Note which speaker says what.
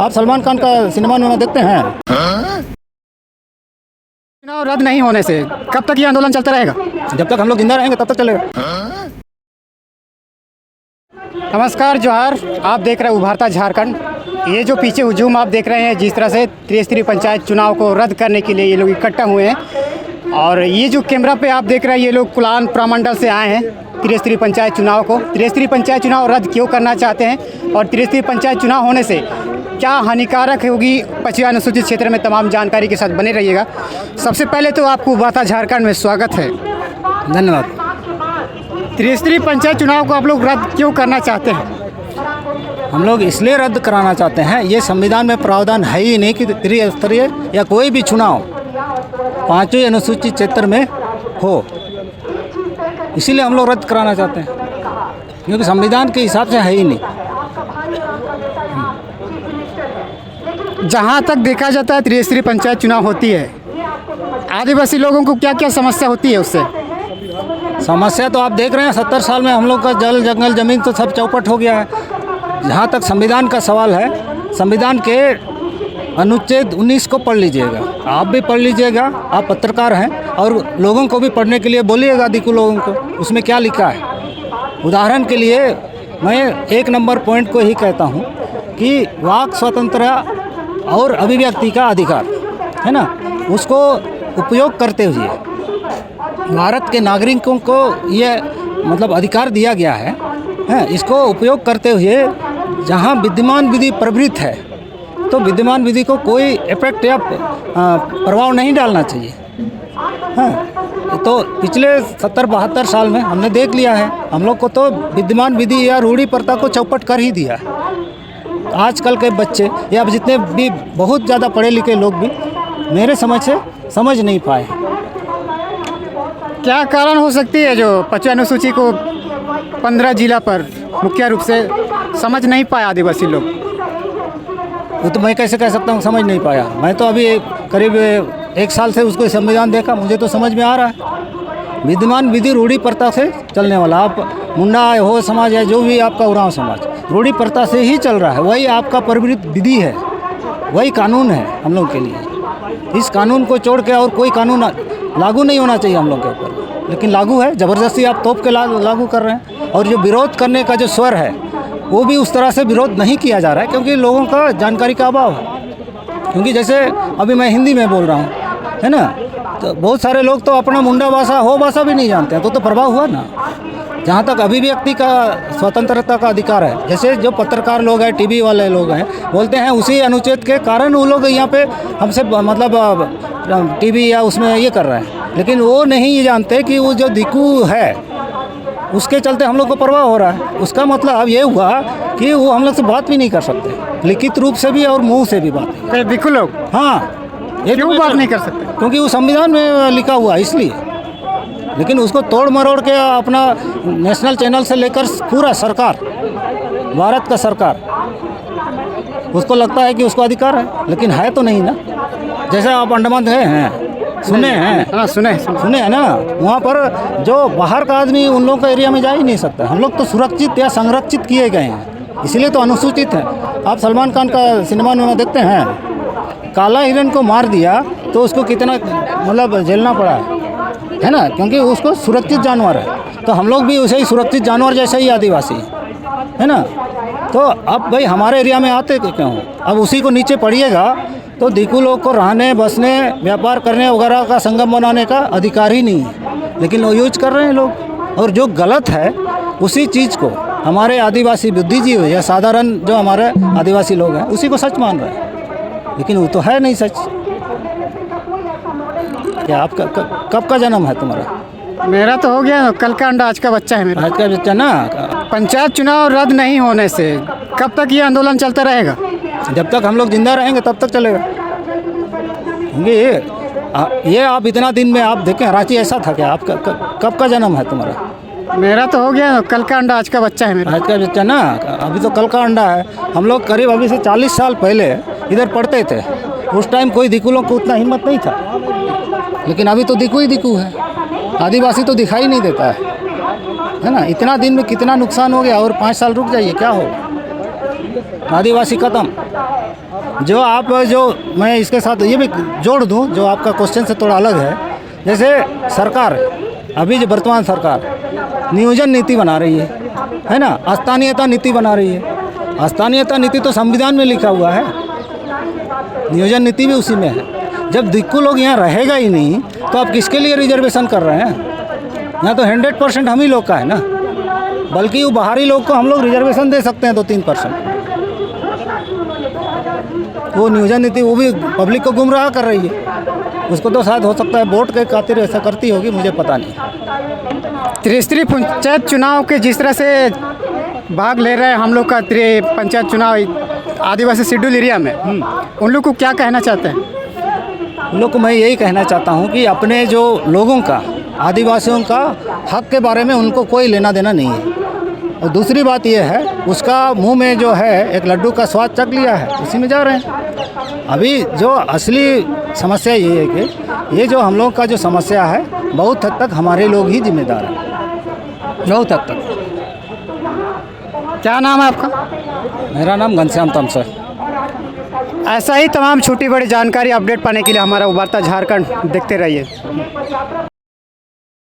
Speaker 1: आप सलमान खान का सिनेमा में देखते हैं?
Speaker 2: चुनाव रद्द नहीं होने से कब तक ये आंदोलन चलता रहेगा?
Speaker 1: जब तक हम लोग जिंदा रहेंगे तब तक चलेगा।
Speaker 2: नमस्कार, जोहार। आप देख रहे हैं उभारता झारखंड। ये जो पीछे हुजूम आप देख रहे हैं, जिस तरह से त्रिस्तरीय पंचायत चुनाव को रद्द करने के लिए ये लोग इकट्ठा हुए हैं, और ये जो कैमरा पे आप देख रहे हैं, ये लोग कुलान प्रमंडल से आए हैं त्रिस्तरीय पंचायत चुनाव को। त्रिस्तरीय पंचायत चुनाव रद्द क्यों करना चाहते हैं और त्रिस्तरीय पंचायत चुनाव होने से क्या हानिकारक होगी 25 अनुसूचित क्षेत्र में, तमाम जानकारी के साथ बने रहिएगा। सबसे पहले तो आपको उभारता झारखंड में स्वागत है।
Speaker 1: धन्यवाद।
Speaker 2: त्रिस्तरीय पंचायत चुनाव को आप लोग रद्द क्यों करना चाहते हैं?
Speaker 1: हम लोग इसलिए रद्द कराना चाहते हैं, ये संविधान में प्रावधान है ही नहीं कि त्रिस्तरीय या कोई भी चुनाव पांचवें अनुसूचित क्षेत्र में हो। इसीलिए हम लोग रद्द कराना चाहते हैं, क्योंकि संविधान के हिसाब से है ही नहीं।
Speaker 2: जहाँ तक देखा जाता है त्रिस्तरीय पंचायत चुनाव होती है, आदिवासी लोगों को क्या क्या समस्या होती है उससे?
Speaker 1: समस्या तो आप देख रहे हैं, 70 साल में हम लोग का जल जंगल जमीन तो सब चौपट हो गया है। जहाँ तक संविधान का सवाल है, संविधान के अनुच्छेद 19 को पढ़ लीजिएगा, आप भी पढ़ लीजिएगा, आप पत्रकार हैं, और लोगों को भी पढ़ने के लिए बोलिएगा, दिकू लोगों को उसमें क्या लिखा है। उदाहरण के लिए मैं 1 नंबर पॉइंट को ही कहता हूँ कि वाक स्वतंत्रता और अभिव्यक्ति का अधिकार है ना, उसको उपयोग करते हुए भारत के नागरिकों को ये मतलब अधिकार दिया गया है, इसको उपयोग करते हुए जहाँ विद्यमान विधि प्रवृत्त है, तो विद्यमान विधि को कोई इफेक्ट या प्रभाव नहीं डालना चाहिए। तो पिछले 70-72 साल में हमने देख लिया है, हम लोग को तो विद्यमान विधि या रूढ़ी प्रथा को चौपट कर ही दिया है। आजकल के बच्चे या जितने भी बहुत ज़्यादा पढ़े लिखे लोग भी मेरे समझ से समझ नहीं पाए।
Speaker 2: क्या कारण हो सकती है जो 25 अनुसूची को 15 जिला पर मुख्य रूप से समझ नहीं पाया आदिवासी लोग?
Speaker 1: वो तो मैं कैसे कह सकता हूँ समझ नहीं पाया। मैं तो अभी करीब 1 साल से उसको संविधान देखा, मुझे तो समझ में आ रहा है। विद्यमान विधि रूढ़ी प्रथा से चलने वाला, आप मुंडा हो समाज है, जो भी आपका उरांव समाज, रूढ़ी प्रथा से ही चल रहा है। वही आपका प्रवृत्त विधि है, वही कानून है हम लोग के लिए। इस कानून को छोड़ के और कोई कानून लागू नहीं होना चाहिए हम लोग के ऊपर, लेकिन लागू है। ज़बरदस्ती आप तोप के लागू कर रहे हैं, और जो विरोध करने का जो स्वर है वो भी उस तरह से विरोध नहीं किया जा रहा है, क्योंकि लोगों का जानकारी का अभाव है। क्योंकि जैसे अभी मैं हिंदी में बोल रहा हूँ, है ना, तो बहुत सारे लोग तो अपना मुंडा भाषा हो भाषा भी नहीं जानते हैं, तो प्रभाव हुआ ना। जहाँ तक अभिव्यक्ति का स्वतंत्रता का अधिकार है, जैसे जो पत्रकार लोग हैं, टीवी वाले लोग हैं, बोलते हैं उसी अनुच्छेद के कारण वो लोग यहाँ पे हमसे मतलब टीवी या उसमें ये कर रहे हैं, लेकिन वो नहीं ये जानते कि वो जो दिकू है उसके चलते हम लोग को प्रभाव हो रहा है। उसका मतलब ये हुआ कि वो हम लोग से बात भी नहीं कर सकते, लिखित रूप से भी और मुंह से भी बात।
Speaker 2: दिकू लोग?
Speaker 1: हाँ,
Speaker 2: ये क्यों बात नहीं कर सकते?
Speaker 1: क्योंकि वो संविधान में लिखा हुआ है इसलिए। लेकिन उसको तोड़ मरोड़ के अपना नेशनल चैनल से लेकर पूरा सरकार, भारत का सरकार, उसको लगता है कि उसको अधिकार है, लेकिन है तो नहीं ना। जैसे आप अंडमान गए हैं, सुने हैं?
Speaker 2: हाँ, सुने
Speaker 1: हैं ना। वहाँ पर जो बाहर का आदमी उन लोगों का एरिया में जा ही नहीं सकता। हम लोग तो सुरक्षित या संरक्षित किए गए हैं, इसीलिए तो अनुसूचित है। आप सलमान खान का सिनेमा में देखते हैं, काला हिरण को मार दिया तो उसको कितना मतलब झेलना पड़ा है ना, क्योंकि उसको सुरक्षित जानवर है। तो हम लोग भी उसे ही सुरक्षित जानवर जैसे ही आदिवासी है ना। तो अब भाई हमारे एरिया में आते क्यों? अब उसी को नीचे पड़िएगा तो दिकू लोग को रहने, बसने, व्यापार करने वगैरह का संगम बनाने का अधिकार ही नहीं है, लेकिन वो यूज कर रहे हैं लोग। और जो गलत है उसी चीज़ को हमारे आदिवासी बुद्धिजीवी या साधारण जो हमारे आदिवासी लोग हैं उसी को सच मान रहे हैं, लेकिन वो तो है नहीं सच। क्या आपका कब का जन्म है तुम्हारा?
Speaker 2: मेरा तो हो गया, कल का अंडा आज का बच्चा है मेरा।
Speaker 1: आज का बच्चा ना।
Speaker 2: पंचायत चुनाव रद्द नहीं होने से कब तक ये आंदोलन चलता रहेगा?
Speaker 1: जब तक हम लोग जिंदा रहेंगे तब तक चलेगा। ये आप इतना दिन में आप देखें, रांची ऐसा था क्या? आपका कब का जन्म है तुम्हारा?
Speaker 2: मेरा तो हो गया, कल का अंडा आज का बच्चा है मेरा।
Speaker 1: आज का बच्चा ना, अभी तो कल का अंडा है। हम लोग करीब अभी से 40 साल पहले इधर पढ़ते थे, उस टाइम कोई दिकू लोग को उतना हिम्मत नहीं था, लेकिन अभी तो दिकू ही दिकू है, आदिवासी तो दिखाई नहीं देता है ना। इतना दिन में कितना नुकसान हो गया, और 5 साल रुक जाइए क्या होगा। आदिवासी खत्म। जो मैं इसके साथ ये भी जोड़ दूं, जो आपका क्वेश्चन से थोड़ा अलग है। जैसे सरकार, अभी जो वर्तमान सरकार नियोजन नीति बना रही है ना, स्थानीयता नीति बना रही है। स्थानीयता नीति तो संविधान में लिखा हुआ है, नियोजन नीति भी उसी में है। जब दिक्कू लोग यहाँ रहेगा ही नहीं तो आप किसके लिए रिजर्वेशन कर रहे हैं? यहाँ तो 100% हम ही लोग का है ना, बल्कि वो बाहरी लोग को हम लोग रिजर्वेशन दे सकते हैं 2-3%। वो नियोजन नीति वो भी पब्लिक को गुमराह कर रही है। उसको तो शायद हो सकता है वोट के खातिर ऐसा करती होगी, मुझे पता नहीं।
Speaker 2: त्रिस्तरीय पंचायत चुनाव के जिस तरह से भाग ले रहे हैं हम लोग का पंचायत चुनाव आदिवासी शेड्यूल एरिया में, उन लोग को क्या कहना चाहते हैं?
Speaker 1: उन लोग को मैं यही कहना चाहता हूँ कि अपने जो लोगों का, आदिवासियों का हक के बारे में उनको कोई लेना देना नहीं है। और दूसरी बात यह है, उसका मुंह में जो है एक लड्डू का स्वाद चख लिया है, उसी में जा रहे हैं। अभी जो असली समस्या ये है कि ये जो हम लोग का जो समस्या है, बहुत हद तक हमारे लोग ही जिम्मेदार हैं, बहुत हद तक।
Speaker 2: क्या नाम है आपका?
Speaker 1: मेरा नाम घनश्याम तमसा।
Speaker 2: ऐसा ही तमाम छोटी बड़ी जानकारी अपडेट पाने के लिए हमारा उभरता झारखंड देखते रहिए।